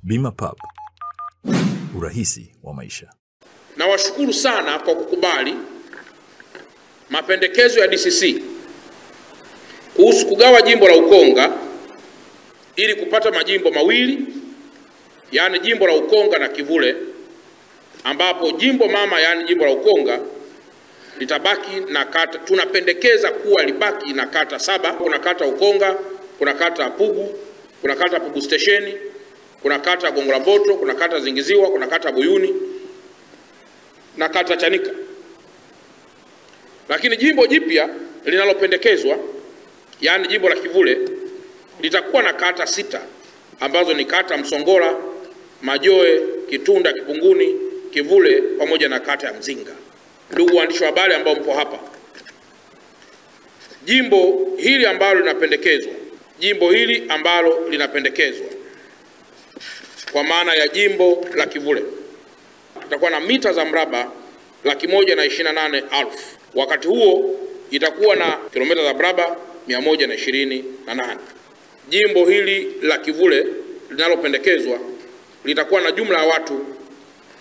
Bima Pub, urahisi wa maisha. Nawashukuru sana kwa kukubali mapendekezo ya DCC kuhusu kugawa jimbo la Ukonga ili kupata majimbo mawili, yani jimbo la Ukonga na Kivule, ambapo jimbo mama yani jimbo la Ukonga litabaki na kata, tunapendekeza kuwa libaki na kata 7. Kuna kata Ukonga, kuna kata Pugu, kuna kata Pugu Stesheni, kuna kata Gongo la Mboto, kuna kata Zingiziwa, kuna kata Buyuni na kata Chanika. Lakini jimbo jipya linalopendekezwa, yani jimbo la Kivule, litakuwa na kata 6 ambazo ni kata Msongola, Majoe, Kitunda, Kipunguni, Kivule pamoja na kata ya Mzinga. Ndugu waandishi wa habari ambao mpo hapa, jimbo hili ambalo linapendekezwa kwa maana ya jimbo la Kivule itakuwa na mita za mraba 128,000. Wakati huo itakuwa na kilomita za mraba 128. Jimbo hili la Kivule linalopendekezwa litakuwa na jumla ya watu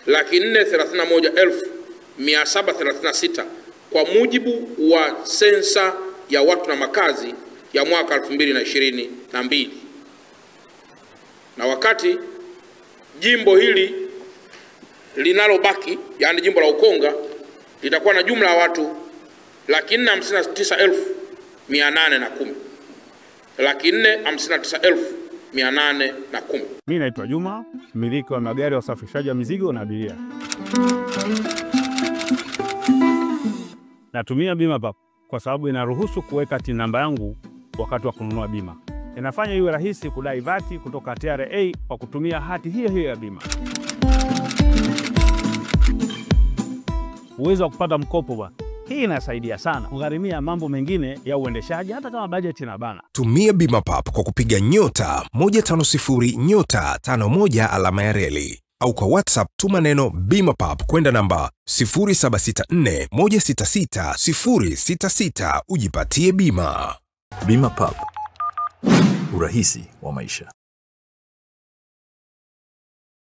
431,736 kwa mujibu wa sensa ya watu na makazi ya mwaka 2022. Na wakati jimbo hili linalobaki, yani jimbo la Ukonga, litakuwa na jumla ya watu 459,810. 459,810. Mimi naitwa Juma, mmiliki wa magari ya usafirishaji wa mizigo na abiria. Natumia Bima Pub kwa sababu inaruhusu kuweka TIN namba yangu wakati wa kununua bima. Inafanya iwe rahisi kudai vati kutoka TRA kwa kutumia hati hiyo ya bima. Uwezo wa kupata mkopo bwana. Hii inasaidia sana kugharimia mambo mengine ya uendeshaji hata kama bajeti inabana. Tumia Bima Pub kwa kupiga *150*51 alama ya reli, au kwa WhatsApp tuma neno Bima Pub kwenda namba 0764166066 ujipatie bima. Bima Pub, urahisi wa maisha.